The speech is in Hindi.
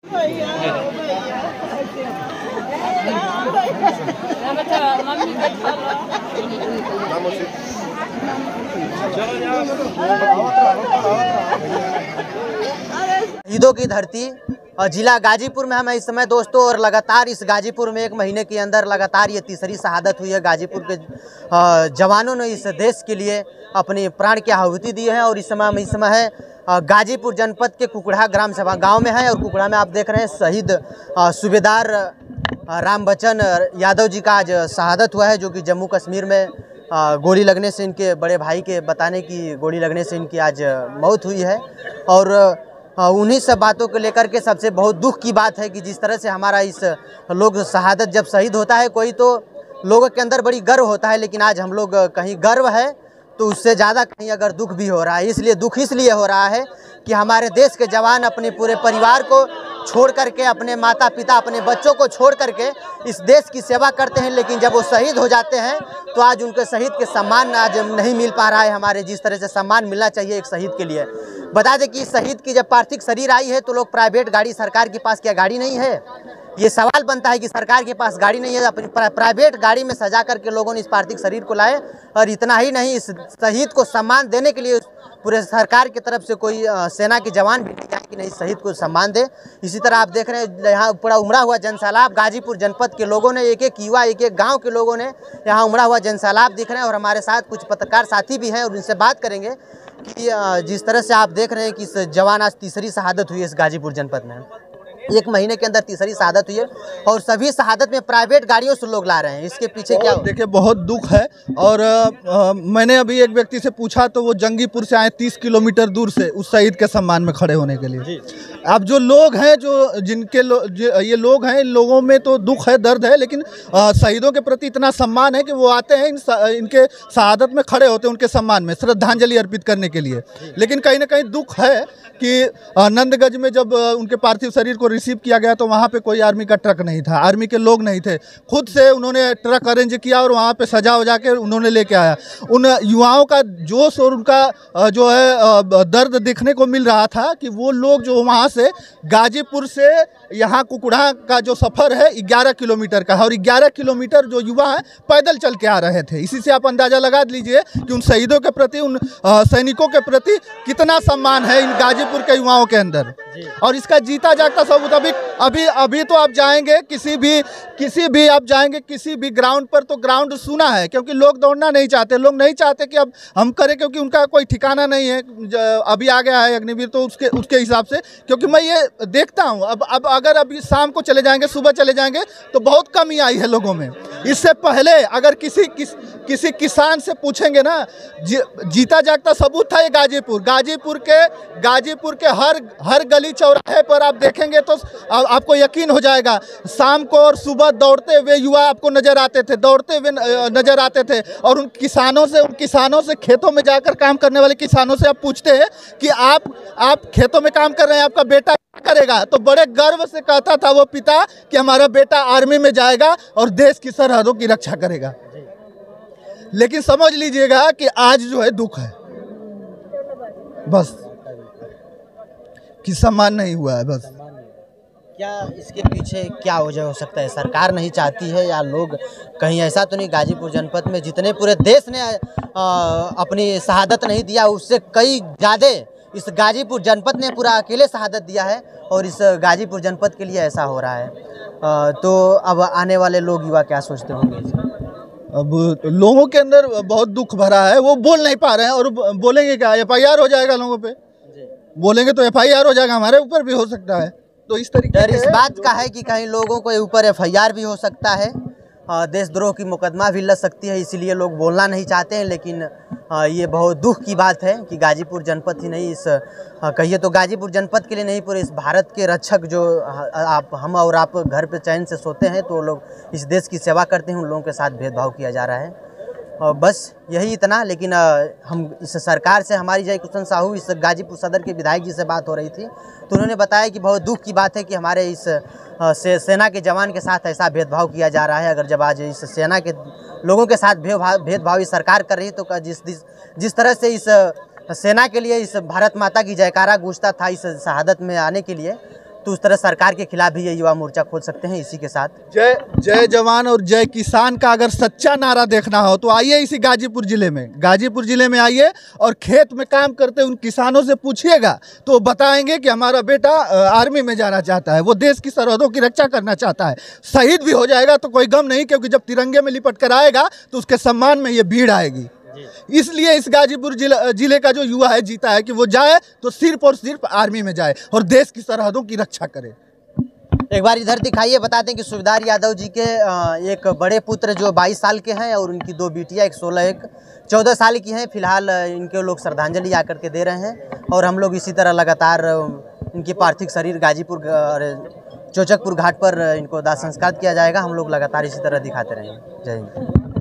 शहीदों की धरती जिला गाजीपुर में हम इस समय दोस्तों, और लगातार इस गाजीपुर में 1 महीने के अंदर लगातार ये तीसरी शहादत हुई है। गाजीपुर के जवानों ने इस देश के लिए अपने प्राण की आहुति दी है। और इस समय है गाजीपुर जनपद के कुकड़ा ग्राम सभा गांव में है। और कुकड़ा में आप देख रहे हैं शहीद सूबेदार राम बच्चन यादव जी का आज शहादत हुआ है, जो कि जम्मू कश्मीर में गोली लगने से, इनके बड़े भाई के बताने की गोली लगने से इनकी आज मौत हुई है। और उन्हीं सब बातों को लेकर के सबसे बहुत दुख की बात है कि जिस तरह से हमारा इस लोग शहादत जब शहीद होता है कोई, तो लोगों के अंदर बड़ी गर्व होता है, लेकिन आज हम लोग कहीं गर्व है तो उससे ज़्यादा कहीं अगर दुख भी हो रहा है। इसलिए दुख इसलिए हो रहा है कि हमारे देश के जवान अपने पूरे परिवार को छोड़ करके, अपने माता पिता, अपने बच्चों को छोड़ करके इस देश की सेवा करते हैं, लेकिन जब वो शहीद हो जाते हैं तो आज उनके शहीद के सम्मान आज नहीं मिल पा रहा है। हमारे जिस तरह से सम्मान मिलना चाहिए एक शहीद के लिए। बता दें कि शहीद की जब पार्थिव शरीर आई है तो लोग प्राइवेट गाड़ी, सरकार के पास क्या गाड़ी नहीं है? ये सवाल बनता है कि सरकार के पास गाड़ी नहीं है, अपनी प्राइवेट गाड़ी में सजा करके लोगों ने इस पार्थिव शरीर को लाए। और इतना ही नहीं, इस शहीद को सम्मान देने के लिए पूरे सरकार की तरफ से कोई सेना के जवान भी नहीं आए कि नहीं शहीद को सम्मान दे। इसी तरह आप देख रहे हैं यहाँ पूरा उमड़ा हुआ जनसैलाब, गाजीपुर जनपद के लोगों ने, एक एक युवा, एक एक गाँव के लोगों ने यहाँ उमड़ा हुआ जनसैलाब दिख रहे हैं। और हमारे साथ कुछ पत्रकार साथी भी हैं और उनसे बात करेंगे कि जिस तरह से आप देख रहे हैं कि इस जवान आज तीसरी शहादत हुई है इस गाजीपुर जनपद में। 1 महीने के अंदर तीसरी शहादत हुई है और सभी शहादत में प्राइवेट गाड़ियों से लोग ला रहे हैं। इसके पीछे क्या? देखिए, बहुत दुख है। और मैंने अभी एक व्यक्ति से पूछा तो वो जंगीपुर से आए 30 किलोमीटर दूर से उस शहीद के सम्मान में खड़े होने के लिए। अब जो लोग हैं, ये लोग हैं, इन लोगों में तो दुख है, दर्द है, लेकिन शहीदों के प्रति इतना सम्मान है कि वो आते हैं, इनके शहादत में खड़े होते हैं, उनके सम्मान में श्रद्धांजलि अर्पित करने के लिए। लेकिन कहीं ना कहीं दुख है कि नंदगंज में जब उनके पार्थिव शरीर को रिसीव किया गया तो वहाँ पे कोई आर्मी का ट्रक नहीं था, आर्मी के लोग नहीं थे। खुद से उन्होंने ट्रक अरेंज किया और वहाँ पे सजा वजा के उन्होंने लेके आया। उन युवाओं का जोश और उनका जो है दर्द देखने को मिल रहा था कि वो लोग जो वहाँ से गाजीपुर से यहाँ कुकड़ा का जो सफ़र है 11 किलोमीटर का है, और 11 किलोमीटर जो युवा हैं पैदल चल के आ रहे थे। इसी से आप अंदाज़ा लगा लीजिए कि उन शहीदों के प्रति, उन सैनिकों के प्रति कितना सम्मान है इन गाजीपुर के युवाओं के अंदर। और इसका जीता जागता सबूत अभी तो आप जाएंगे किसी भी आप जाएंगे किसी भी ग्राउंड पर, तो ग्राउंड सुना है, क्योंकि लोग दौड़ना नहीं चाहते। लोग नहीं चाहते कि अब हम करें, क्योंकि उनका कोई ठिकाना नहीं है। अभी आ गया है अग्निवीर, तो उसके हिसाब से, क्योंकि मैं ये देखता हूँ अब अगर अभी शाम को चले जाएंगे, सुबह चले जाएंगे तो बहुत कमी आई है लोगों में। इससे पहले अगर किसी किसान से पूछेंगे ना, जीता जागता सबूत था ये गाजीपुर के हर गली चौराहे पर आप देखेंगे तो आपको यकीन हो जाएगा। शाम को और सुबह दौड़ते हुए युवा आपको नजर आते थे। और उन किसानों से खेतों में जाकर काम करने वाले किसानों से आप पूछते हैं कि आप खेतों में काम कर रहे हैं, आपका बेटा क्या करेगा, तो बड़े गर्व से कहता था वो पिता कि हमारा बेटा आर्मी में जाएगा और देश की सरहदों की रक्षा करेगा। लेकिन समझ लीजिएगा कि आज जो है दुख है, बस कि सम्मान नहीं हुआ है। बस क्या इसके पीछे क्या वजह हो सकता है? सरकार नहीं चाहती है या लोग कहीं ऐसा तो नहीं? गाजीपुर जनपद में जितने पूरे देश ने अपनी शहादत नहीं दिया, उससे कई ज़्यादा इस गाजीपुर जनपद ने पूरा अकेले शहादत दिया है और इस गाजीपुर जनपद के लिए ऐसा हो रहा है। तो अब आने वाले लोग, युवा क्या सोचते होंगे? अब लोगों के अंदर बहुत दुख भरा है, वो बोल नहीं पा रहे हैं। और बोलेंगे क्या? FIR हो जाएगा लोगों पे, बोलेंगे तो FIR हो जाएगा, हमारे ऊपर भी हो सकता है। तो इस तरीके डर इस बात का है कि कहीं लोगों के ऊपर FIR भी हो सकता है, देशद्रोह की मुकदमा भी लग सकती है, इसीलिए लोग बोलना नहीं चाहते हैं। लेकिन ये बहुत दुख की बात है कि गाजीपुर जनपद ही नहीं, इस कहिए तो गाजीपुर जनपद के लिए नहीं, पूरे इस भारत के रक्षक जो हम और आप घर पे चैन से सोते हैं तो लोग इस देश की सेवा करते हैं, उन लोगों के साथ भेदभाव किया जा रहा है। बस यही इतना। लेकिन हम इस सरकार से, हमारी जय किशन साहू इस गाजीपुर सदर के विधायक जी से बात हो रही थी, तो उन्होंने बताया कि बहुत दुख की बात है कि हमारे इस सेना के जवान के साथ ऐसा भेदभाव किया जा रहा है। अगर जब आज इस सेना के लोगों के साथ भेदभाव इस सरकार कर रही है, तो जिस तरह से इस सेना के लिए इस भारत माता की जयकारा गूंजता था इस शहादत में आने के लिए, तो उस तरह सरकार के खिलाफ भी ये युवा मोर्चा खोल सकते हैं। इसी के साथ जय जय जवान और जय किसान का अगर सच्चा नारा देखना हो तो आइए इसी गाजीपुर जिले में आइए और खेत में काम करते उन किसानों से पूछिएगा तो वो बताएंगे कि हमारा बेटा आर्मी में जाना चाहता है, वो देश की सरहदों की रक्षा करना चाहता है। शहीद भी हो जाएगा तो कोई गम नहीं, क्योंकि जब तिरंगे में लिपट कर आएगा तो उसके सम्मान में ये भीड़ आएगी। इसलिए इस गाजीपुर जिले का जो युवा है जीता है कि वो जाए तो सिर्फ और सिर्फ आर्मी में जाए और देश की सरहदों की रक्षा करे। एक बार इधर दिखाइए, बताते हैं कि सूबेदार यादव जी के एक बड़े पुत्र जो 22 साल के हैं और उनकी 2 बेटियां, एक 16 एक 14 साल की हैं। फिलहाल इनके लोग श्रद्धांजलि आकर के दे रहे हैं और हम लोग इसी तरह लगातार इनकी पार्थिव शरीर गाजीपुर चौचकपुर घाट पर इनको दाह संस्कार किया जाएगा। हम लोग लगातार इसी तरह दिखाते रहेंगे। जय हिंद।